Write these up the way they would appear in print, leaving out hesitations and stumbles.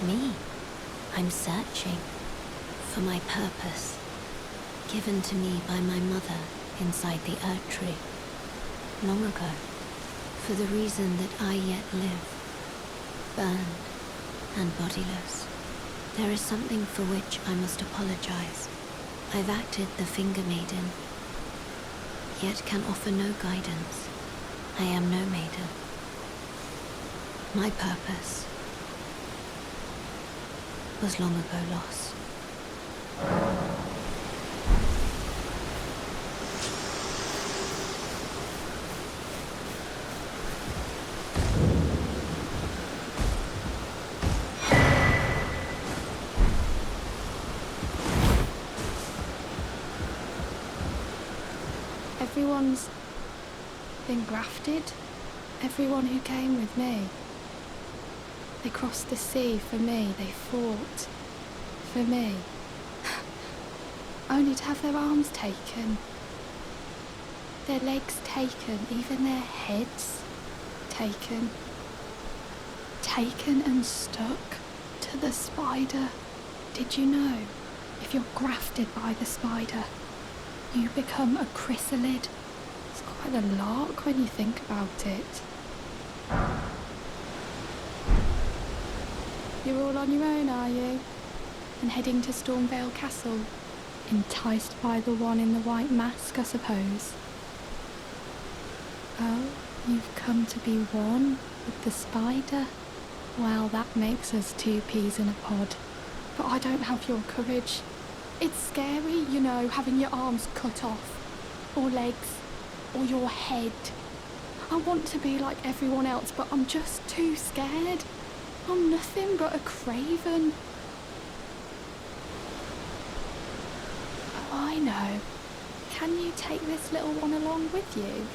Me. I'm searching for my purpose, given to me by my mother inside the Earth Tree, long ago, for the reason that I yet live, burned and bodiless. There is something for which I must apologize. I've acted the Finger Maiden, yet can offer no guidance. I am no maiden. My purpose was long ago lost. Everyone's been grafted. Everyone who came with me. They crossed the sea for me. They fought for me. Only to have their arms taken. Their legs taken. Even their heads taken. Taken and stuck to the spider. Did you know? If you're grafted by the spider, you become a chrysalid. It's quite a lark when you think about it. You're all on your own, are you? And heading to Stormvale Castle? Enticed by the one in the white mask, I suppose. Oh, you've come to be one with the spider? Well, that makes us two peas in a pod. But I don't have your courage. It's scary, you know, having your arms cut off, or legs, or your head. I want to be like everyone else, but I'm just too scared. I'm nothing but a craven. Oh, I know. Can you take this little one along with you?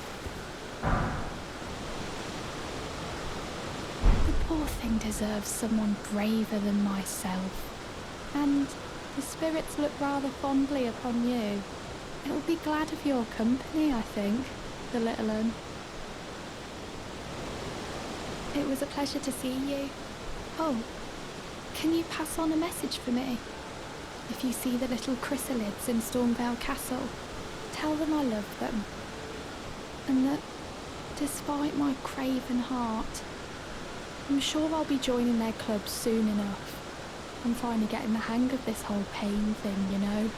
The poor thing deserves someone braver than myself. And the spirits look rather fondly upon you. It'll be glad of your company, I think, the little un. It was a pleasure to see you. Oh, can you pass on a message for me? If you see the little chrysalids in Stormvale Castle, tell them I love them. And that, despite my craven heart, I'm sure I'll be joining their club soon enough. I'm finally getting the hang of this whole pain thing, you know.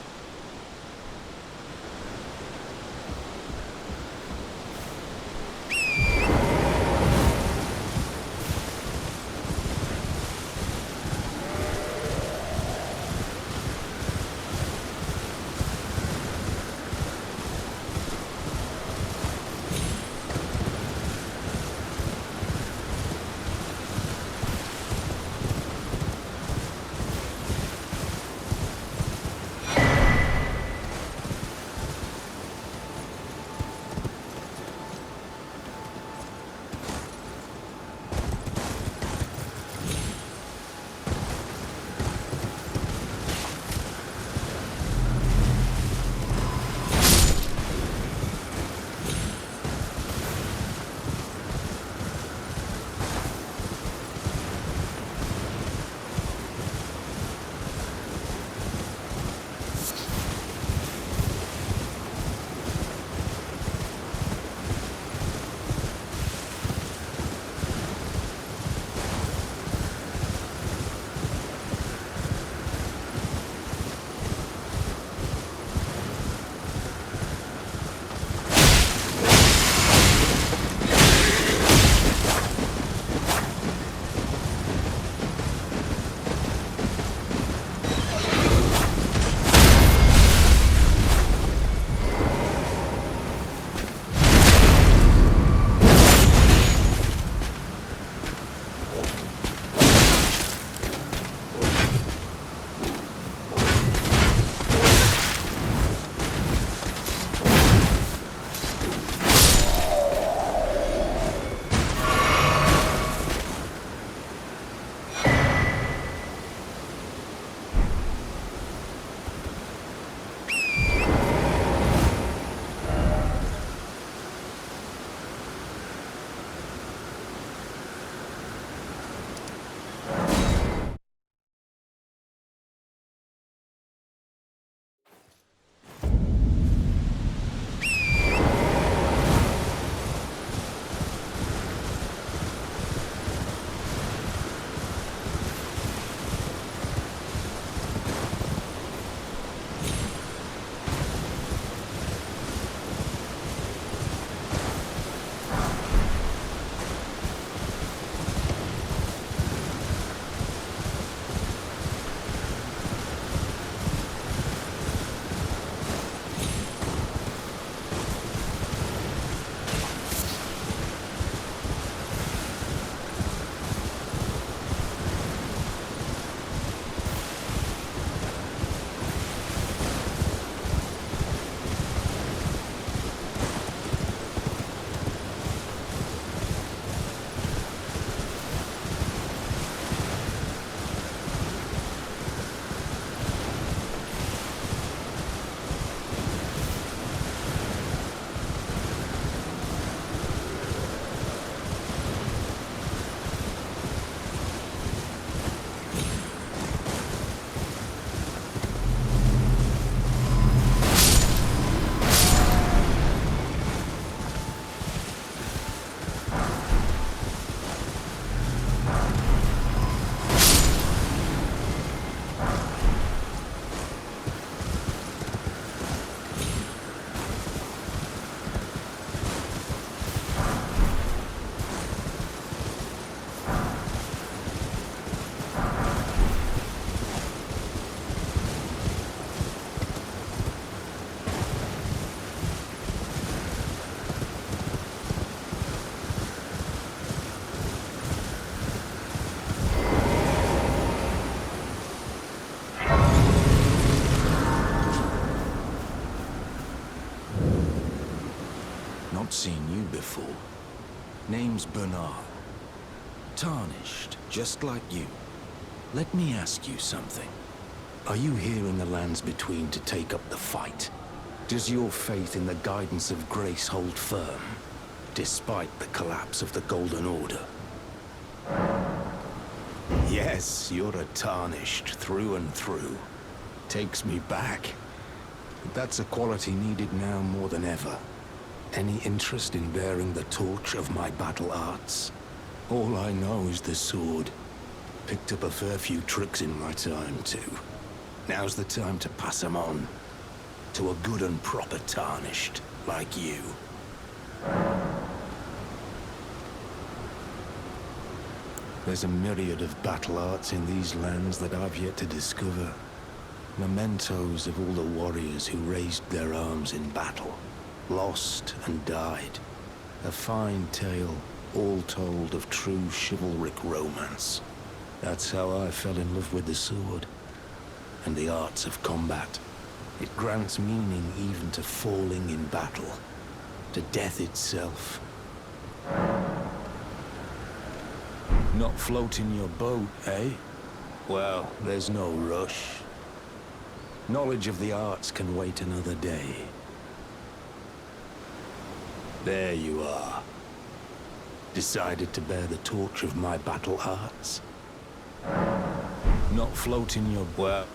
Not seen you before. Name's Bernard. Tarnished, just like you. Let me ask you something. Are you here in the lands between to take up the fight? Does your faith in the guidance of grace hold firm, despite the collapse of the Golden Order? Yes, you're a Tarnished through and through. Takes me back. But that's a quality needed now more than ever. Any interest in bearing the torch of my battle arts? All I know is the sword. Picked up a fair few tricks in my time, too. Now's the time to pass them on. To a good and proper Tarnished, like you. There's a myriad of battle arts in these lands that I've yet to discover. Mementos of all the warriors who raised their arms in battle. Lost and died. A fine tale, all told of true chivalric romance. That's how I fell in love with the sword. And the arts of combat. It grants meaning even to falling in battle. To death itself. Not floating your boat, eh? Well, there's no rush. Knowledge of the arts can wait another day. There you are. Decided to bear the torch of my battle arts? Not floating your boat.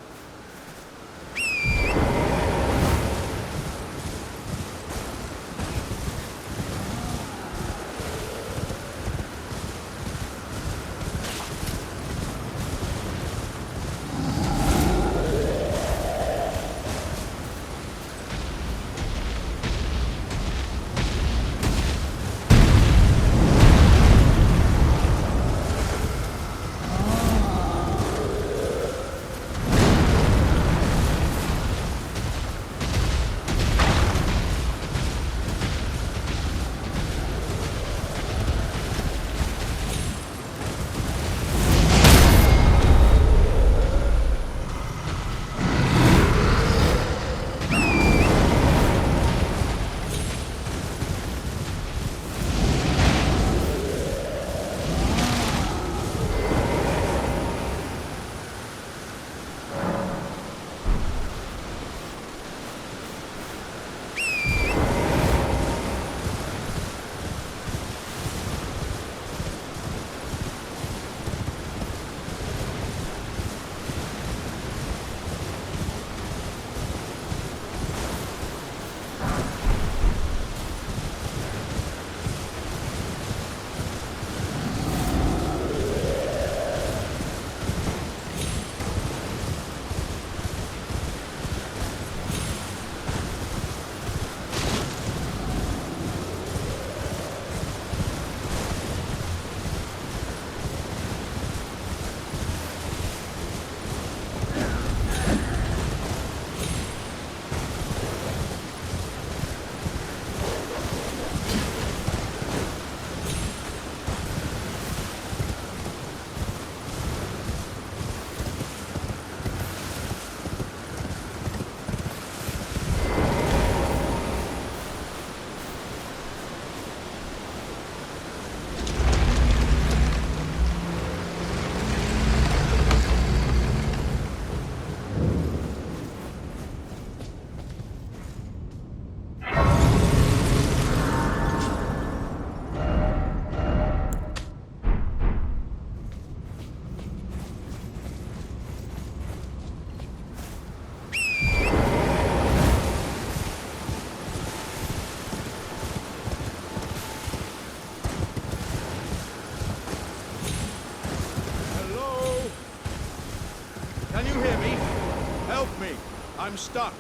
I'm stuck.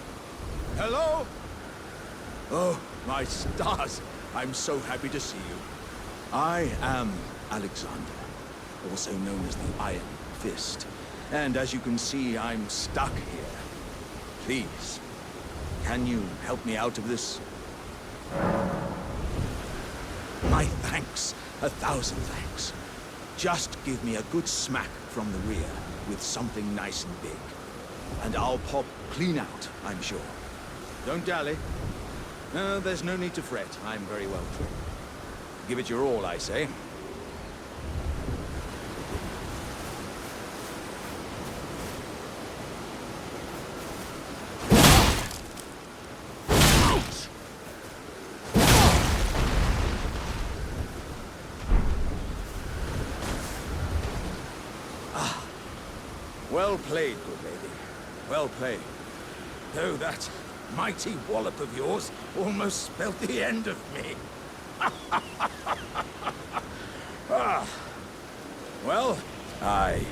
Hello? Oh, my stars. I'm so happy to see you. I am Alexander, also known as the Iron Fist. And as you can see, I'm stuck here. Please, can you help me out of this? My thanks. 1,000 thanks. Just give me a good smack from the rear with something nice and big. And I'll pop clean out, I'm sure. Don't dally. There's no need to fret. I'm very well trained. Give it your all, I say. Well played, good lady. Well played. Though that mighty wallop of yours almost spelt the end of me. Ah. Well, I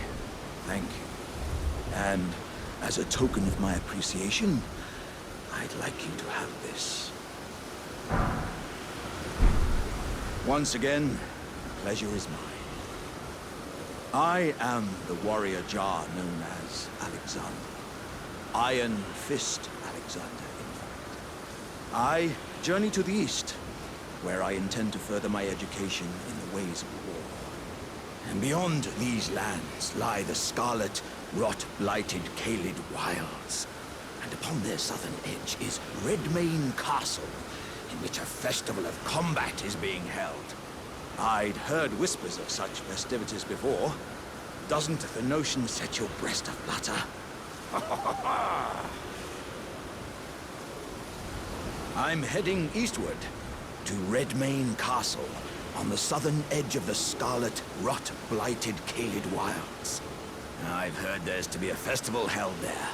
thank you. And as a token of my appreciation, I'd like you to have this. Once again, the pleasure is mine. I am the warrior Jar known as Alexander. Iron Fist Alexander, in fact. I journey to the east, where I intend to further my education in the ways of war. And beyond these lands lie the scarlet, rot-blighted Caelid wilds. And upon their southern edge is Redmane Castle, in which a festival of combat is being held. I'd heard whispers of such festivities before. Doesn't the notion set your breast aflutter? I'm heading eastward to Redmane Castle on the southern edge of the scarlet, rot-blighted Caelid wilds. I've heard there's to be a festival held there.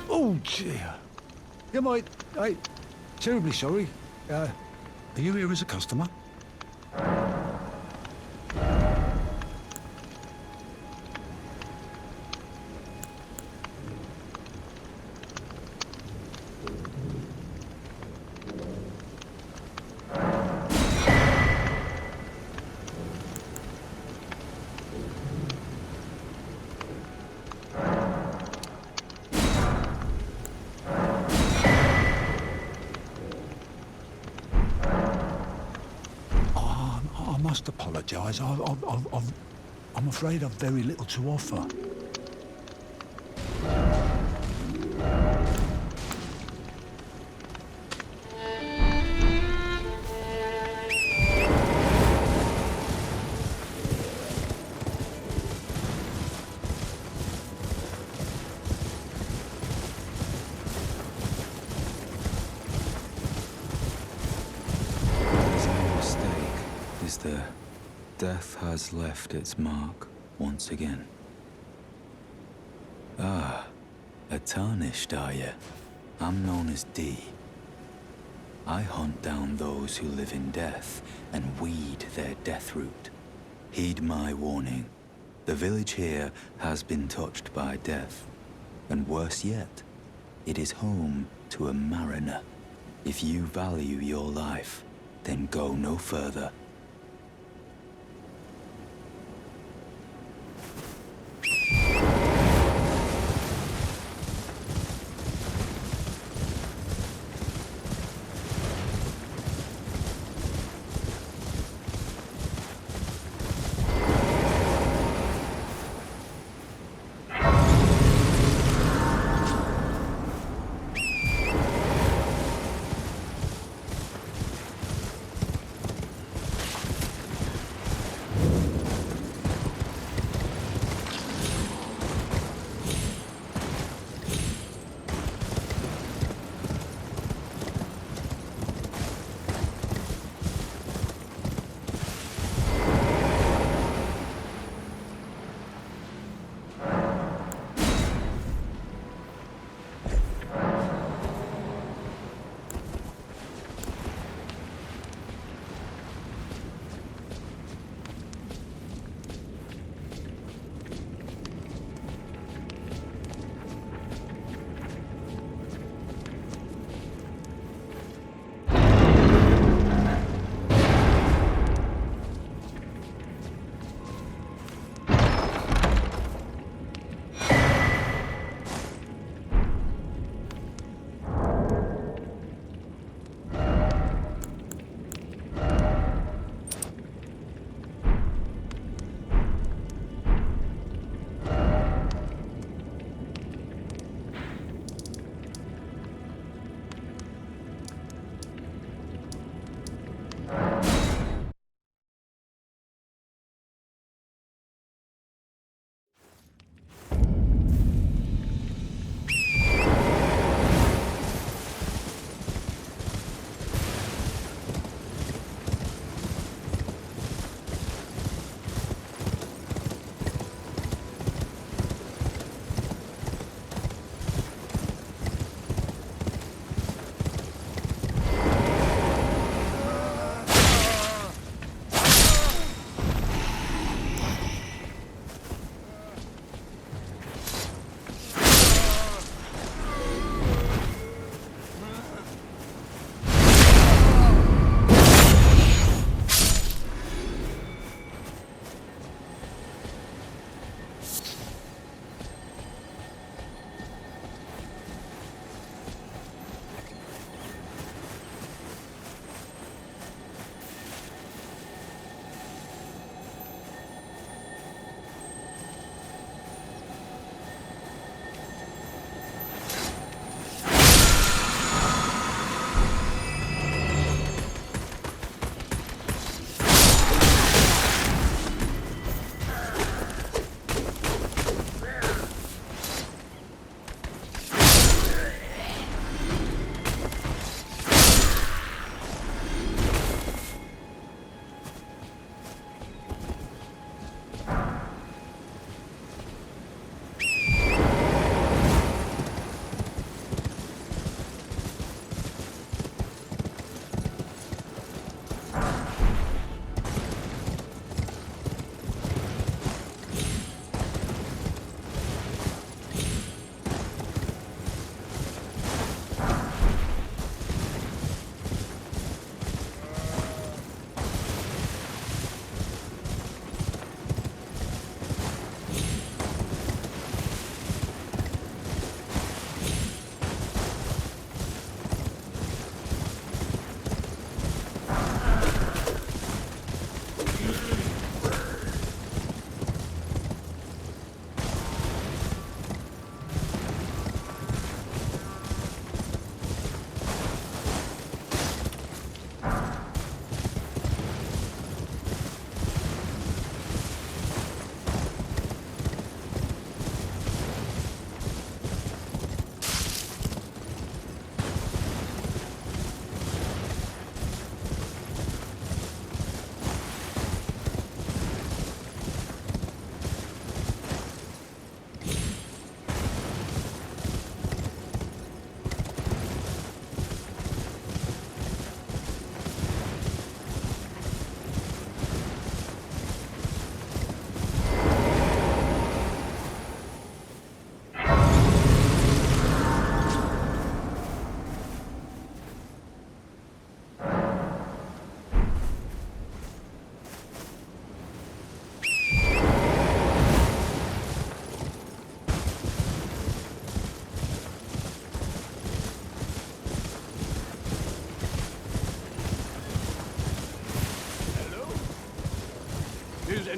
Oh, dear. Yeah, I terribly sorry. Are you here as a customer? I must apologise. I'm afraid I've very little to offer. Death has left its mark once again. Ah, a tarnished, are you? I'm known as D. I hunt down those who live in death and weed their death root. Heed my warning. The village here has been touched by death. And worse yet, it is home to a mariner. If you value your life, then go no further.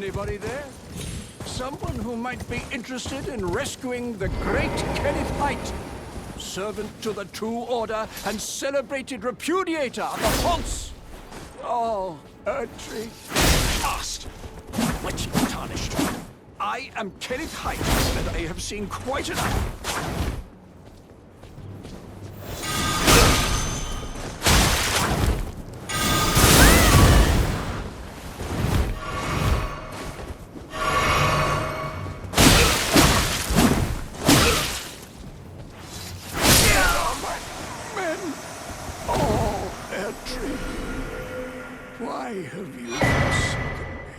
Anybody there? Someone who might be interested in rescuing the great Kenneth Height, servant to the True Order and celebrated repudiator of the false. Oh, Erdtree. Last. Witch tarnished. I am Kenneth Height, and I have seen quite enough. Why have you forsaken me?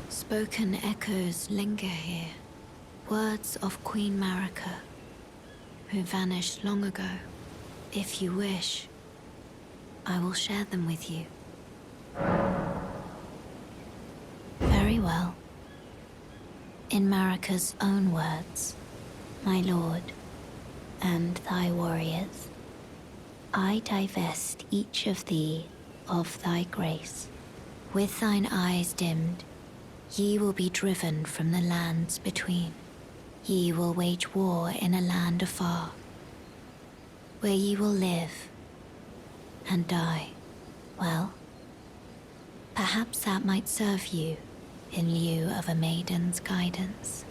Spoken echoes linger here. Words of Queen Marika, who vanished long ago. If you wish, I will share them with you. Very well. In Marika's own words, my lord, and thy warriors, I divest each of thee of thy grace. With thine eyes dimmed, ye will be driven from the lands between. Ye will wage war in a land afar, where ye will live and die. Well, perhaps that might serve you in lieu of a maiden's guidance.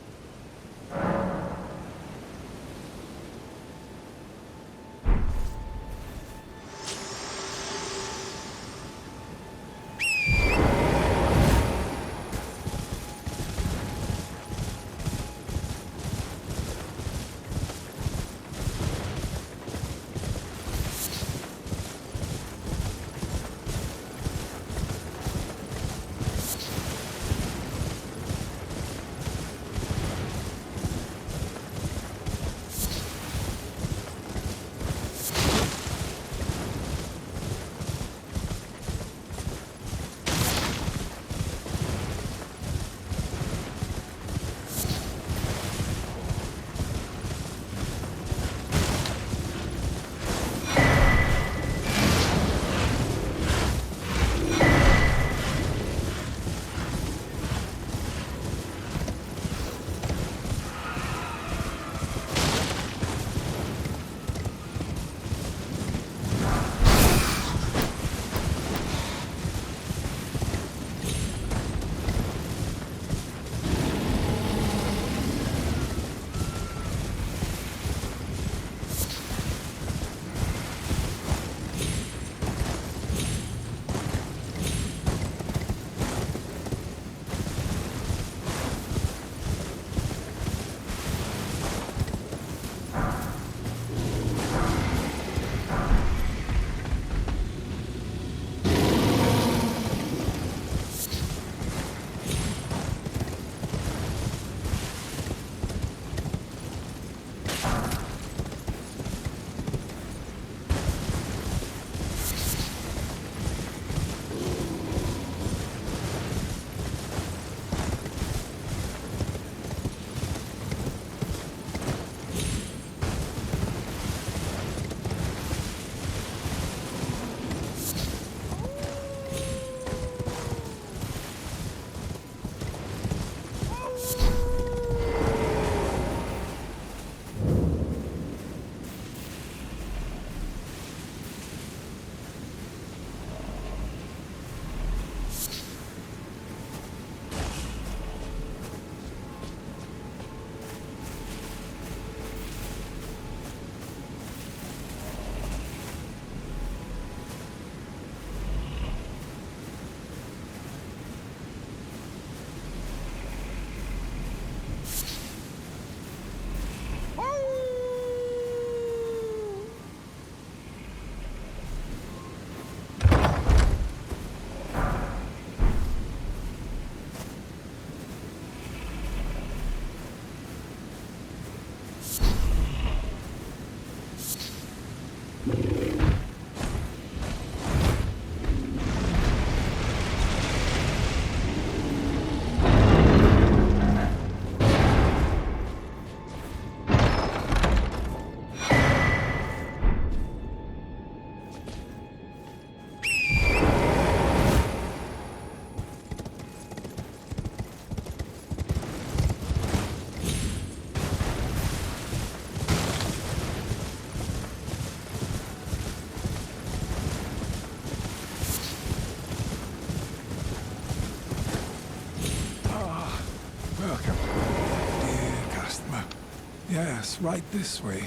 Yes, right this way.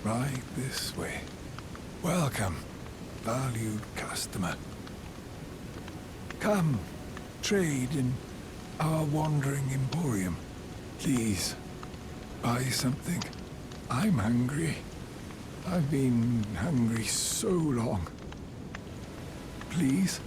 Right this way. Welcome, valued customer. Come, trade in our wandering emporium. Please, buy something. I'm hungry. I've been hungry so long. Please?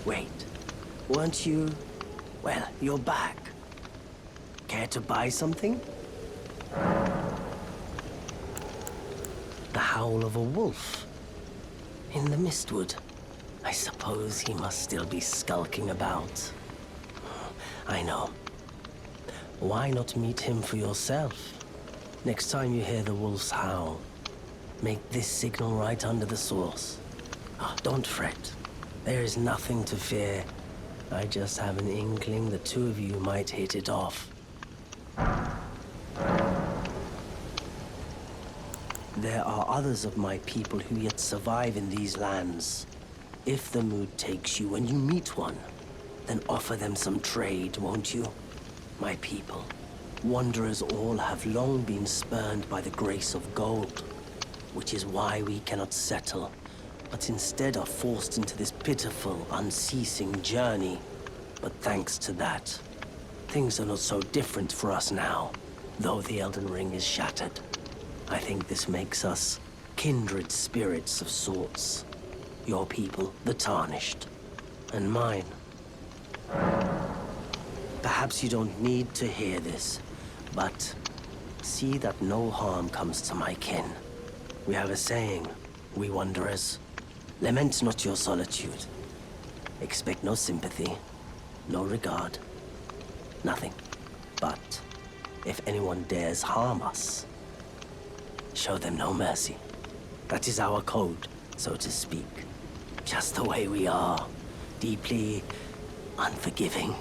Wait, weren't you... Well, you're back. Care to buy something? The howl of a wolf. In the mistwood. I suppose he must still be skulking about. I know. Why not meet him for yourself? Next time you hear the wolf's howl, make this signal right under the source. Don't fret. There is nothing to fear. I just have an inkling the two of you might hit it off. There are others of my people who yet survive in these lands. If the mood takes you when you meet one, then offer them some trade, won't you? My people, wanderers all have long been spurned by the grace of gold, which is why we cannot settle, but instead are forced into this pitiful, unceasing journey. But thanks to that, things are not so different for us now, though the Elden Ring is shattered. I think this makes us kindred spirits of sorts. Your people, the Tarnished, and mine. Perhaps you don't need to hear this, but see that no harm comes to my kin. We have a saying, we wanderers. Lament not your solitude. Expect no sympathy, no regard, nothing. But if anyone dares harm us, show them no mercy. That is our code, so to speak. Just the way we are, deeply unforgiving.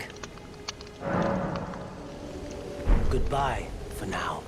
Goodbye for now.